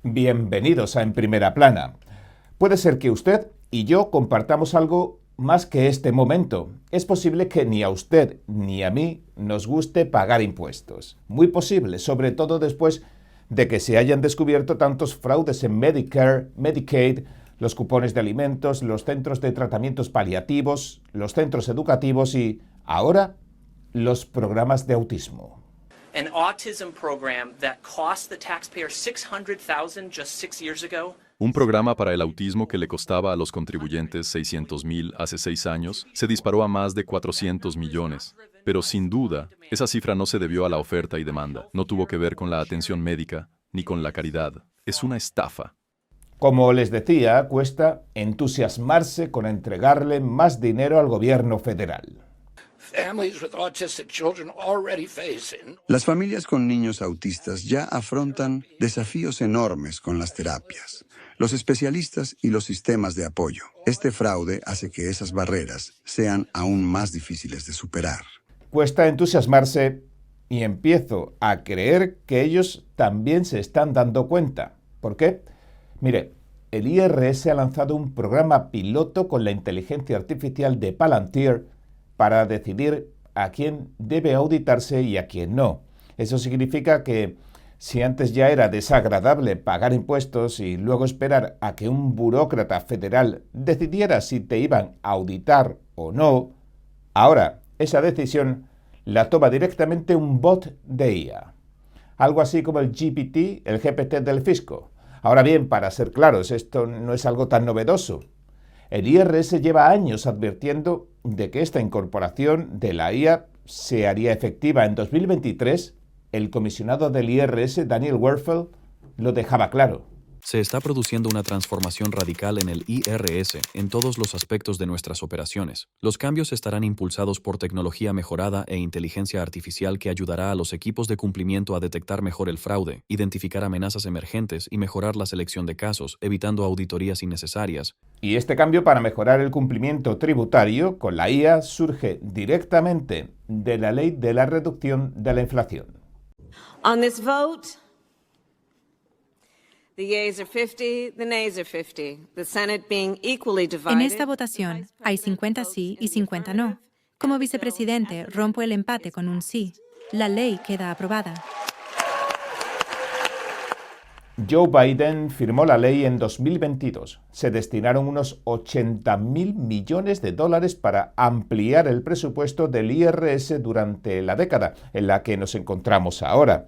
Bienvenidos a En Primera Plana. Puede ser que usted y yo compartamos algo más que este momento. Es posible que ni a usted ni a mí nos guste pagar impuestos. Muy posible, sobre todo después de que se hayan descubierto tantos fraudes en Medicare, Medicaid, los cupones de alimentos, los centros de tratamientos paliativos, los centros educativos y, ahora, los programas de autismo. An autism program that cost the taxpayer $600,000 just 6 years ago. Un programa para el autismo que le costaba a los contribuyentes $600,000 hace 6 años se disparó a más de 400 millones. Pero sin duda, esa cifra no se debió a la oferta y demanda, no tuvo que ver con la atención médica ni con la caridad. Es una estafa. Como les decía, cuesta entusiasmarse con entregarle más dinero al gobierno federal. Las familias con niños autistas ya afrontan desafíos enormes con las terapias, los especialistas y los sistemas de apoyo. Este fraude hace que esas barreras sean aún más difíciles de superar. Cuesta entusiasmarse y empiezo a creer que ellos también se están dando cuenta. ¿Por qué? Mire, el IRS ha lanzado un programa piloto con la inteligencia artificial de Palantir para decidir a quién debe auditarse y a quién no. Eso significa que si antes ya era desagradable pagar impuestos y luego esperar a que un burócrata federal decidiera si te iban a auditar o no, ahora esa decisión la toma directamente un bot de IA. Algo así como el GPT del fisco. Ahora bien, para ser claros, esto no es algo tan novedoso. El IRS lleva años advirtiendo de que esta incorporación de la IA se haría efectiva en 2023. El comisionado del IRS, Daniel Werfel, lo dejaba claro. Se está produciendo una transformación radical en el IRS en todos los aspectos de nuestras operaciones. Los cambios estarán impulsados por tecnología mejorada e inteligencia artificial que ayudará a los equipos de cumplimiento a detectar mejor el fraude, identificar amenazas emergentes y mejorar la selección de casos, evitando auditorías innecesarias. Y este cambio para mejorar el cumplimiento tributario con la IA surge directamente de la ley de la reducción de la inflación. On this vote, the yeas are 50, the nays are 50. The Senate being equally divided. En esta votación hay 50 sí y 50 no. Como vicepresidente, rompo el empate con un sí. La ley queda aprobada. Joe Biden firmó la ley en 2022. Se destinaron unos $80,000 millones para ampliar el presupuesto del IRS durante la década en la que nos encontramos ahora.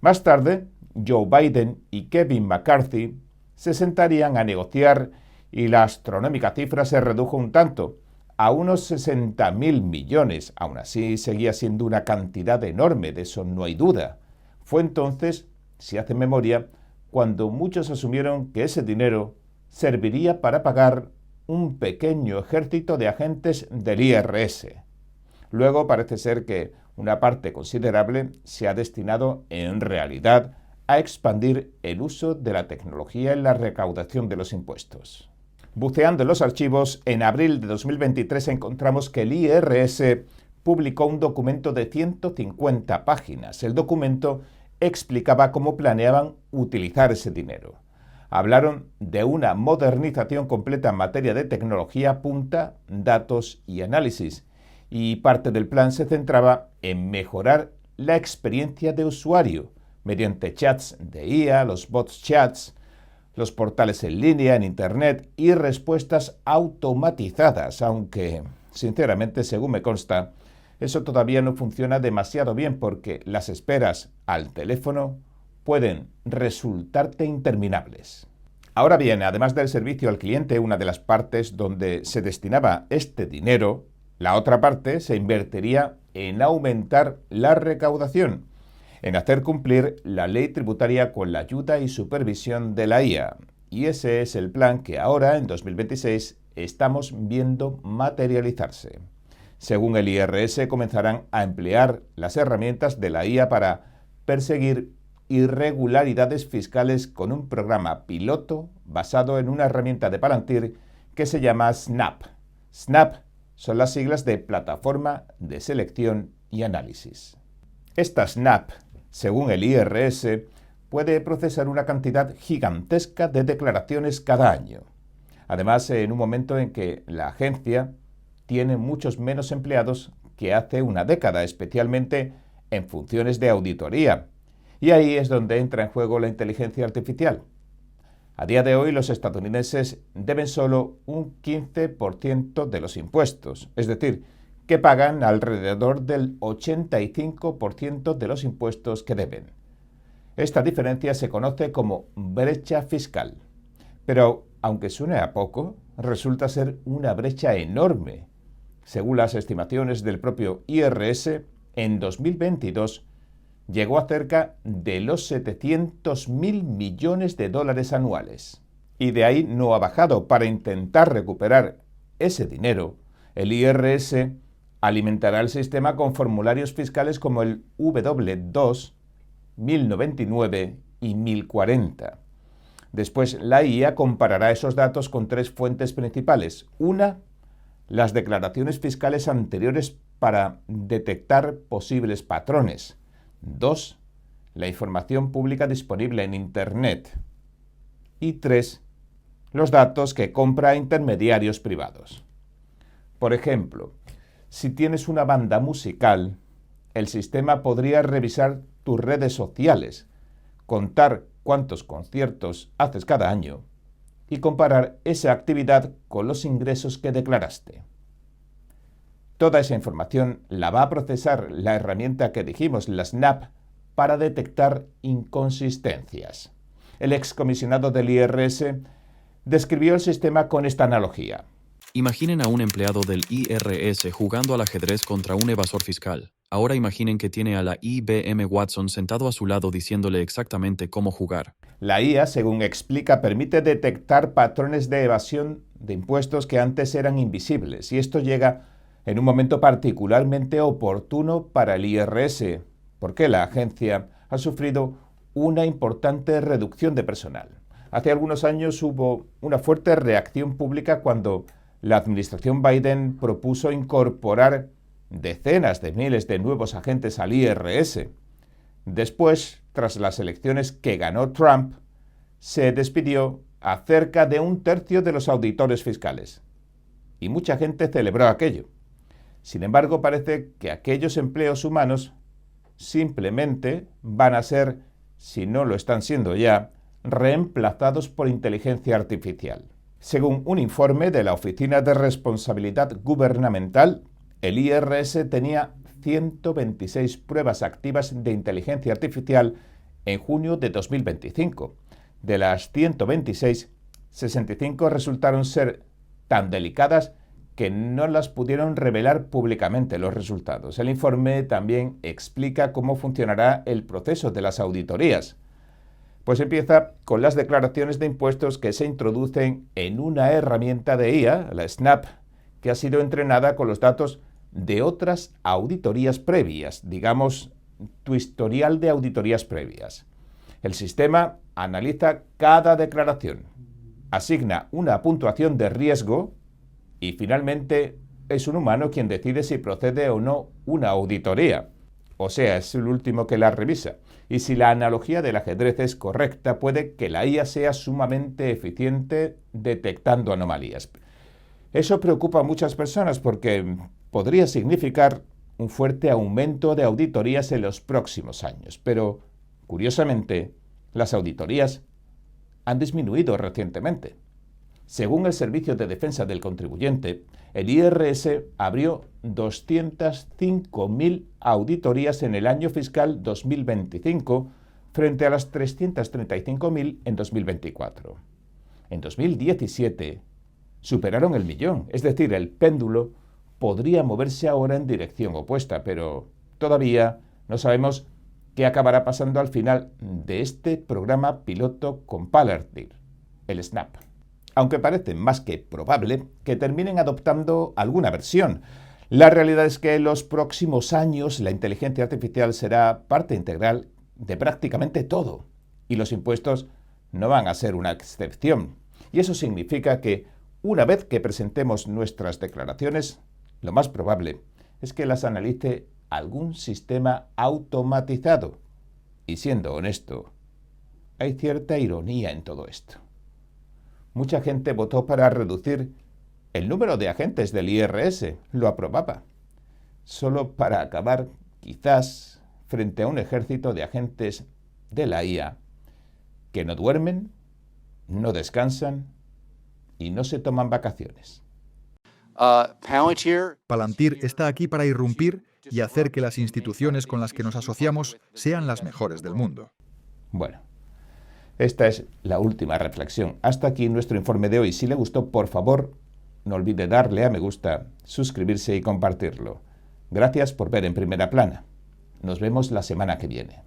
Más tarde, Joe Biden y Kevin McCarthy se sentarían a negociar y la astronómica cifra se redujo un tanto, a unos 60,000 millones. Aún así, seguía siendo una cantidad enorme, de eso no hay duda. Fue entonces, si hace memoria, cuando muchos asumieron que ese dinero serviría para pagar un pequeño ejército de agentes del IRS. Luego parece ser que una parte considerable se ha destinado en realidad a expandir el uso de la tecnología en la recaudación de los impuestos. Buceando en los archivos, en abril de 2023 encontramos que el IRS publicó un documento de 150 páginas. El documento explicaba cómo planeaban utilizar ese dinero. Hablaron de una modernización completa en materia de tecnología punta, datos y análisis, y parte del plan se centraba en mejorar la experiencia de usuario mediante chats de IA, los bots chats, los portales en línea, en Internet y respuestas automatizadas, aunque, sinceramente, según me consta, eso todavía no funciona demasiado bien porque las esperas al teléfono pueden resultarte interminables. Ahora bien, además del servicio al cliente, una de las partes donde se destinaba este dinero, la otra parte se invertiría en aumentar la recaudación, en hacer cumplir la ley tributaria con la ayuda y supervisión de la IA. Y ese es el plan que ahora, en 2026, estamos viendo materializarse. Según el IRS, comenzarán a emplear las herramientas de la IA para perseguir irregularidades fiscales con un programa piloto basado en una herramienta de Palantir que se llama SNAP. SNAP son las siglas de Plataforma de Selección y Análisis. Esta SNAP, según el IRS, puede procesar una cantidad gigantesca de declaraciones cada año. Además, en un momento en que la agencia tiene muchos menos empleados que hace una década, especialmente en funciones de auditoría. Y ahí es donde entra en juego la inteligencia artificial. A día de hoy, los estadounidenses deben solo un 15% de los impuestos, es decir, que pagan alrededor del 85% de los impuestos que deben. Esta diferencia se conoce como brecha fiscal. Pero, aunque suene a poco, resulta ser una brecha enorme. Según las estimaciones del propio IRS, en 2022 llegó a cerca de los 700.000 millones de dólares anuales. Y de ahí no ha bajado. Para intentar recuperar ese dinero, el IRS alimentará el sistema con formularios fiscales como el W2, 1099 y 1040. Después, la IA comparará esos datos con tres fuentes principales. Una, las declaraciones fiscales anteriores para detectar posibles patrones. 2. La información pública disponible en Internet. Y 3. Los datos que compra a intermediarios privados. Por ejemplo, si tienes una banda musical, el sistema podría revisar tus redes sociales, contar cuántos conciertos haces cada año y comparar esa actividad con los ingresos que declaraste. Toda esa información la va a procesar la herramienta que dijimos, la SNAP, para detectar inconsistencias. El excomisionado del IRS describió el sistema con esta analogía. Imaginen a un empleado del IRS jugando al ajedrez contra un evasor fiscal. Ahora imaginen que tiene a la IBM Watson sentado a su lado diciéndole exactamente cómo jugar. La IA, según explica, permite detectar patrones de evasión de impuestos que antes eran invisibles, y esto llega en un momento particularmente oportuno para el IRS, porque la agencia ha sufrido una importante reducción de personal. Hace algunos años hubo una fuerte reacción pública cuando la administración Biden propuso incorporar decenas de miles de nuevos agentes al IRS. Después, tras las elecciones que ganó Trump, se despidió a cerca de un tercio de los auditores fiscales. Y mucha gente celebró aquello. Sin embargo, parece que aquellos empleos humanos simplemente van a ser, si no lo están siendo ya, reemplazados por inteligencia artificial. Según un informe de la Oficina de Responsabilidad Gubernamental, el IRS tenía 126 pruebas activas de inteligencia artificial en junio de 2025. De las 126, 65 resultaron ser tan delicadas que no las pudieron revelar públicamente los resultados. El informe también explica cómo funcionará el proceso de las auditorías. Pues empieza con las declaraciones de impuestos que se introducen en una herramienta de IA, la SNAP, que ha sido entrenada con los datos de otras auditorías previas, digamos, tu historial de auditorías previas. El sistema analiza cada declaración, asigna una puntuación de riesgo y finalmente es un humano quien decide si procede o no una auditoría. O sea, es el último que la revisa. Y si la analogía del ajedrez es correcta, puede que la IA sea sumamente eficiente detectando anomalías. Eso preocupa a muchas personas porque podría significar un fuerte aumento de auditorías en los próximos años. Pero, curiosamente, las auditorías han disminuido recientemente. Según el Servicio de Defensa del Contribuyente, el IRS abrió 205.000 auditorías en el año fiscal 2025 frente a las 335.000 en 2024. En 2017 superaron el millón, es decir, el péndulo podría moverse ahora en dirección opuesta, pero todavía no sabemos qué acabará pasando al final de este programa piloto con Palantir, el SNAP. Aunque parece más que probable que terminen adoptando alguna versión. La realidad es que en los próximos años la inteligencia artificial será parte integral de prácticamente todo, y los impuestos no van a ser una excepción. Y eso significa que una vez que presentemos nuestras declaraciones, lo más probable es que las analice algún sistema automatizado. Y siendo honesto, hay cierta ironía en todo esto. Mucha gente votó para reducir el número de agentes del IRS, lo aprobaba, solo para acabar, quizás, frente a un ejército de agentes de la IA que no duermen, no descansan y no se toman vacaciones. Palantir está aquí para irrumpir y hacer que las instituciones con las que nos asociamos sean las mejores del mundo. Bueno, esta es la última reflexión. Hasta aquí nuestro informe de hoy. Si le gustó, por favor, no olvide darle a me gusta, suscribirse y compartirlo. Gracias por ver En Primera Plana. Nos vemos la semana que viene.